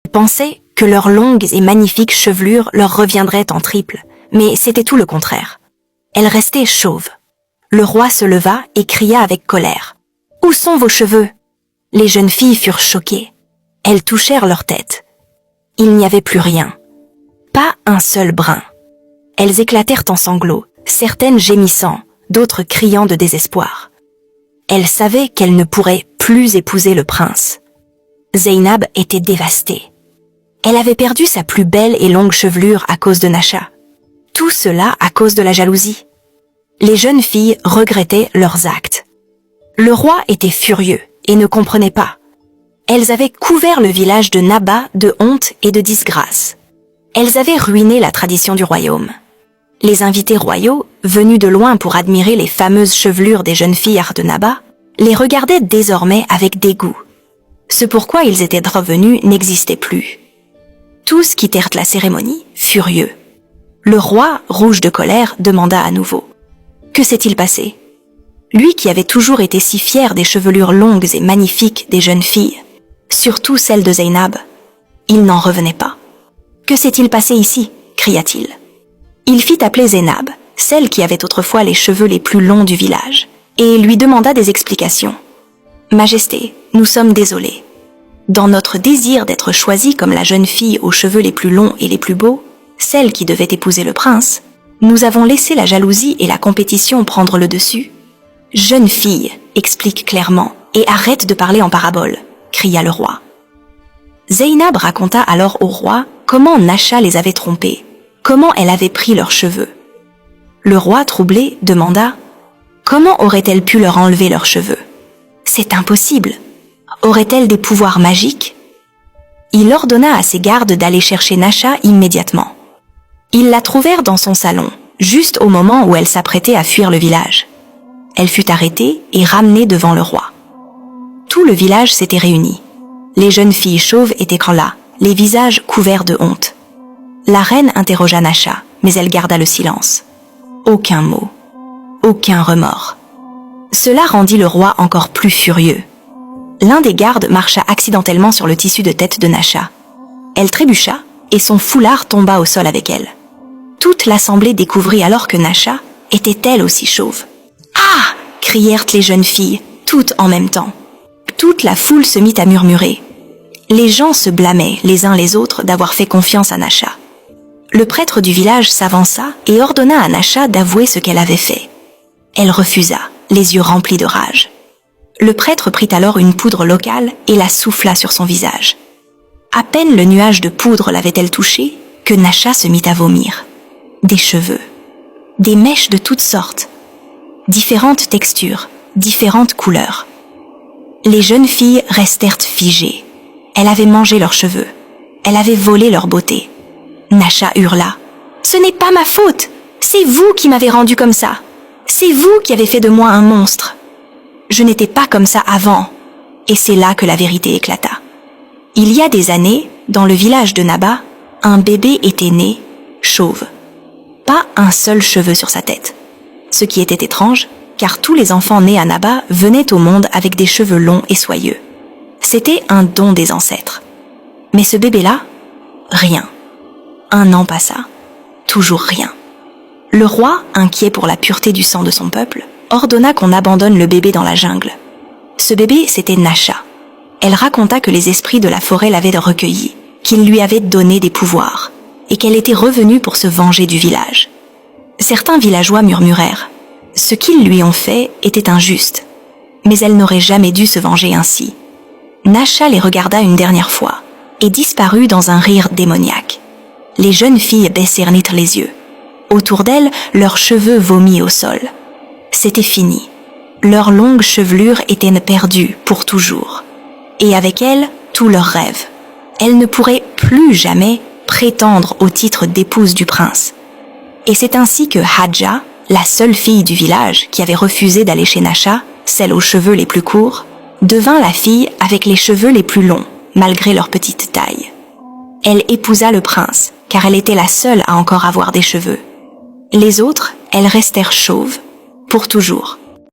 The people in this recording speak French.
Ils pensaient que leurs longues et magnifiques chevelures leur reviendraient en triple, mais c'était tout le contraire. Elles restaient chauves. Le roi se leva et cria avec colère. « Où sont vos cheveux ?» Les jeunes filles furent choquées. Elles touchèrent leur tête. Il n'y avait plus rien. Pas un seul brin. Elles éclatèrent en sanglots, certaines gémissant, d'autres criant de désespoir. Elles savaient qu'elles ne pourraient plus épouser le prince. Zeynab était dévastée. Elle avait perdu sa plus belle et longue chevelure à cause de Nasha. Tout cela à cause de la jalousie. Les jeunes filles regrettaient leurs actes. Le roi était furieux et ne comprenait pas. Elles avaient couvert le village de Naba de honte et de disgrâce. Elles avaient ruiné la tradition du royaume. Les invités royaux, venus de loin pour admirer les fameuses chevelures des jeunes filles de Naba, les regardaient désormais avec dégoût. Ce pourquoi ils étaient revenus n'existait plus. Tous quittèrent la cérémonie, furieux. Le roi, rouge de colère, demanda à nouveau. Que s'est-il passé? Lui qui avait toujours été si fier des chevelures longues et magnifiques des jeunes filles, surtout celles de Zeynab, il n'en revenait pas. Que s'est-il passé ici? Cria-t-il. Il fit appeler Zeynab, celle qui avait autrefois les cheveux les plus longs du village, et lui demanda des explications. « Majesté, nous sommes désolés. Dans notre désir d'être choisie comme la jeune fille aux cheveux les plus longs et les plus beaux, celle qui devait épouser le prince, nous avons laissé la jalousie et la compétition prendre le dessus. »« Jeune fille, explique clairement, et arrête de parler en parabole, » cria le roi. Zeynab raconta alors au roi comment Nasha les avait trompés, comment elle avait pris leurs cheveux. Le roi, troublé, demanda « Comment aurait-elle pu leur enlever leurs cheveux? C'est impossible. Aurait-elle des pouvoirs magiques ?» Il ordonna à ses gardes d'aller chercher Nasha immédiatement. Ils la trouvèrent dans son salon, juste au moment où elle s'apprêtait à fuir le village. Elle fut arrêtée et ramenée devant le roi. Tout le village s'était réuni. Les jeunes filles chauves étaient là, les visages couverts de honte. La reine interrogea Nasha, mais elle garda le silence. Aucun mot, aucun remords. Cela rendit le roi encore plus furieux. L'un des gardes marcha accidentellement sur le tissu de tête de Nasha. Elle trébucha et son foulard tomba au sol avec elle. Toute l'assemblée découvrit alors que Nasha était elle aussi chauve. « Ah !» crièrent les jeunes filles, toutes en même temps. Toute la foule se mit à murmurer. Les gens se blâmaient les uns les autres d'avoir fait confiance à Nasha. Le prêtre du village s'avança et ordonna à Nasha d'avouer ce qu'elle avait fait. Elle refusa, les yeux remplis de rage. Le prêtre prit alors une poudre locale et la souffla sur son visage. À peine le nuage de poudre l'avait-elle touchée que Nasha se mit à vomir. Des cheveux, des mèches de toutes sortes, différentes textures, différentes couleurs. Les jeunes filles restèrent figées. Elle avait mangé leurs cheveux. Elle avait volé leur beauté. Nasha hurla. « Ce n'est pas ma faute! C'est vous qui m'avez rendue comme ça! C'est vous qui avez fait de moi un monstre! Je n'étais pas comme ça avant! » Et c'est là que la vérité éclata. Il y a des années, dans le village de Naba, un bébé était né, chauve. Pas un seul cheveu sur sa tête. Ce qui était étrange, car tous les enfants nés à Naba venaient au monde avec des cheveux longs et soyeux. C'était un don des ancêtres. Mais ce bébé-là, rien. 1 an passa, toujours rien. Le roi, inquiet pour la pureté du sang de son peuple, ordonna qu'on abandonne le bébé dans la jungle. Ce bébé, c'était Nasha. Elle raconta que les esprits de la forêt l'avaient recueillie, qu'ils lui avaient donné des pouvoirs, et qu'elle était revenue pour se venger du village. Certains villageois murmurèrent « Ce qu'ils lui ont fait était injuste, mais elle n'aurait jamais dû se venger ainsi. » Nasha les regarda une dernière fois, et disparut dans un rire démoniaque. Les jeunes filles baissèrent les yeux. Autour d'elles, leurs cheveux vomis au sol. C'était fini. Leurs longues chevelures étaient perdues pour toujours. Et avec elles, tous leurs rêves. Elles ne pourraient plus jamais prétendre au titre d'épouse du prince. Et c'est ainsi que Hadja, la seule fille du village qui avait refusé d'aller chez Nasha, celle aux cheveux les plus courts, devint la fille avec les cheveux les plus longs, malgré leur petite taille. Elle épousa le prince, car elle était la seule à encore avoir des cheveux. Les autres, elles restèrent chauves, pour toujours.